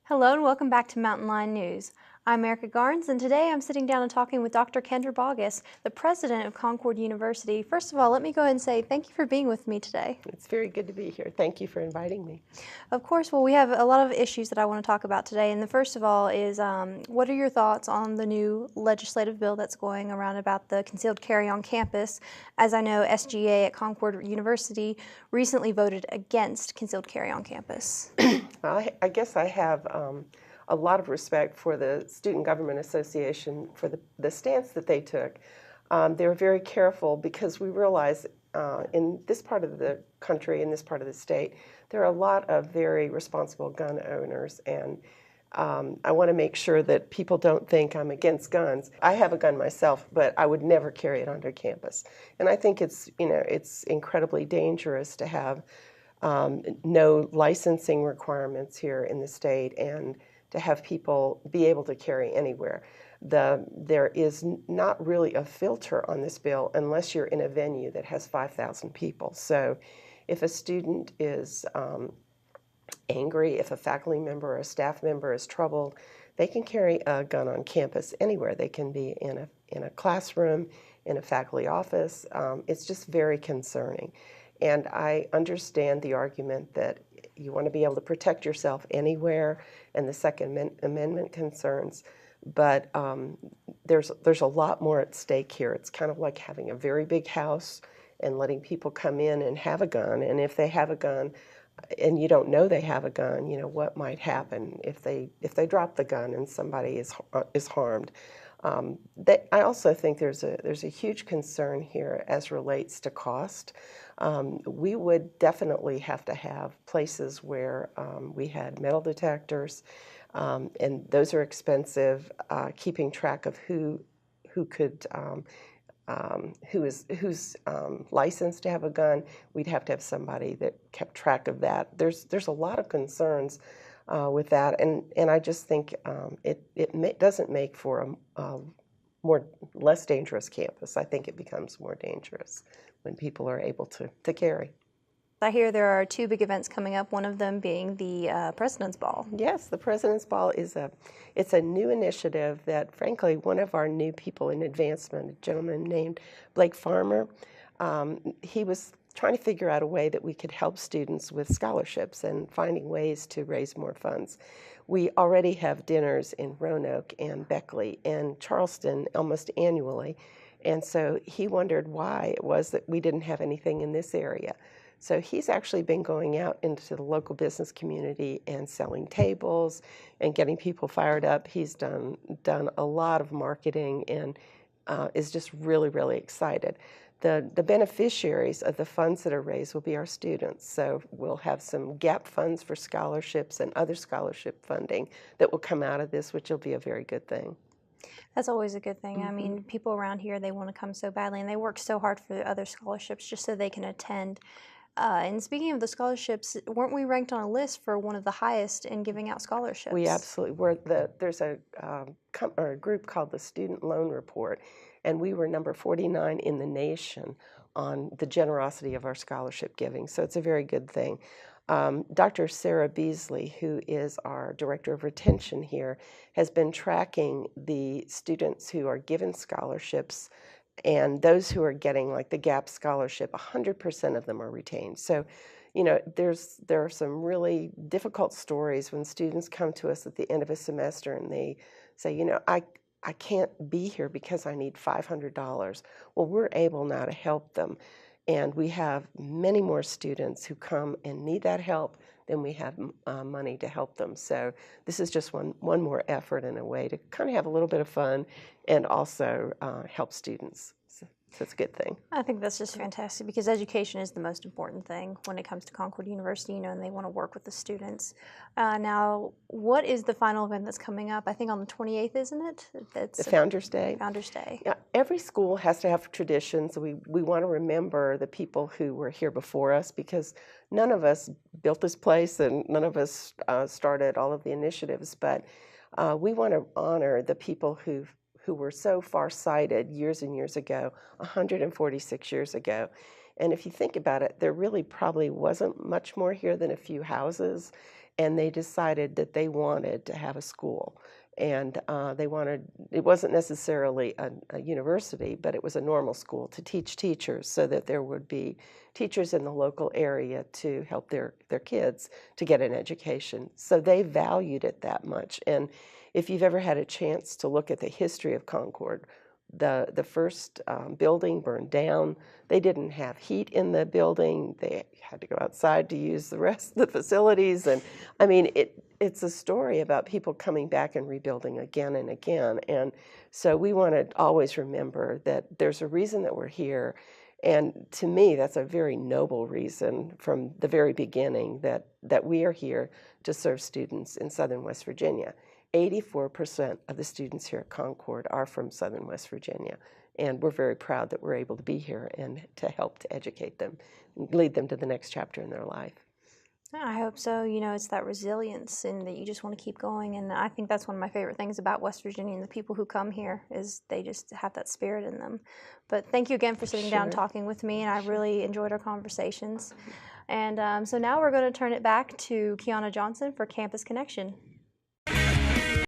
Hello and welcome back to Mountain Lion News. I'm Erica Garnes, and today I'm sitting down and talking with Dr. Kendra Boggess, the President of Concord University. First of all, let me go ahead and say thank you for being with me today. It's very good to be here. Thank you for inviting me. Of course, well, we have a lot of issues that I want to talk about today, and the first of all is what are your thoughts on the new legislative bill that's going around about the concealed carry on campus? As I know, SGA at Concord University recently voted against concealed carry on campus. I guess I have a lot of respect for the Student Government Association for the stance that they took. They were very careful because we realize in this part of the country, in this part of the state, there are a lot of very responsible gun owners, and I want to make sure that people don't think I'm against guns. I have a gun myself, but I would never carry it onto campus. And I think it's incredibly dangerous to have no licensing requirements here in the state and to have people be able to carry anywhere. There is not really a filter on this bill unless you're in a venue that has 5,000 people. So if a student is angry, if a faculty member or a staff member is troubled, they can carry a gun on campus anywhere. They can be in a classroom, in a faculty office. It's just very concerning. And I understand the argument that you want to be able to protect yourself anywhere and the Second Amendment concerns, but there's a lot more at stake here. It's kind of like having a very big house and letting people come in and have a gun, and if they have a gun and you don't know they have a gun, you know, what might happen if they drop the gun and somebody is harmed. I also think there's a huge concern here as relates to cost. We would definitely have to have places where we had metal detectors, and those are expensive. Keeping track of who's licensed to have a gun, we'd have to have somebody that kept track of that. There's a lot of concerns with that, and I just think it doesn't make for a less dangerous campus. I think it becomes more dangerous when people are able to carry. I hear there are two big events coming up, one of them being the President's Ball. Yes, the President's Ball it's a new initiative that, frankly, one of our new people in advancement, a gentleman named Blake Farmer, he was trying to figure out a way that we could help students with scholarships and finding ways to raise more funds. We already have dinners in Roanoke and Beckley and Charleston almost annually, and so he wondered why it was that we didn't have anything in this area. So he's actually been going out into the local business community and selling tables and getting people fired up. He's done a lot of marketing and is just really, really excited. The beneficiaries of the funds that are raised will be our students. So we'll have some gap funds for scholarships and other scholarship funding that will come out of this, which will be a very good thing. That's always a good thing. I mean, people around here, they want to come so badly, and they work so hard for the other scholarships just so they can attend. And speaking of the scholarships, weren't we ranked on a list for one of the highest in giving out scholarships? We absolutely were. There's a group called the Student Loan Report, and we were number 49 in the nation on the generosity of our scholarship giving, so it's a very good thing. Dr. Sarah Beasley, who is our Director of Retention here, has been tracking the students who are given scholarships, and those who are getting like the GAP scholarship, 100% of them are retained. So, you know, there are some really difficult stories when students come to us at the end of a semester and they say, you know, I can't be here because I need $500. Well, we're able now to help them. And we have many more students who come and need that help than we have money to help them. So this is just one more effort and a way to kind of have a little bit of fun and also help students. So it's a good thing. I think that's just fantastic because education is the most important thing when it comes to Concord University, you know, and they want to work with the students. Now, what is the final event that's coming up? I think on the 28th, isn't it? That's the Founders Day. Founders Day. Yeah, every school has to have traditions. We want to remember the people who were here before us because none of us built this place and none of us started all of the initiatives, but we want to honor the people who were so far-sighted years and years ago, 146 years ago. And if you think about it, there really probably wasn't much more here than a few houses, and they decided that they wanted to have a school. And it wasn't necessarily a university, but it was a normal school to teach teachers so that there would be teachers in the local area to help their kids to get an education. So they valued it that much. And if you've ever had a chance to look at the history of Concord, the first building burned down. They didn't have heat in the building. They had to go outside to use the rest of the facilities. And I mean, it's a story about people coming back and rebuilding again and again. And so we want to always remember that there's a reason that we're here. And to me, that's a very noble reason from the very beginning that we are here to serve students in Southern West Virginia. 84% of the students here at Concord are from Southern West Virginia, and we're very proud that we're able to be here and to help to educate them, lead them to the next chapter in their life. I hope so. You know, it's that resilience and that you just want to keep going. And I think that's one of my favorite things about West Virginia and the people who come here is they just have that spirit in them. But thank you again for sitting down and talking with me, and I really enjoyed our conversations. And so now we're going to turn it back to Kiana Johnson for Campus Connection.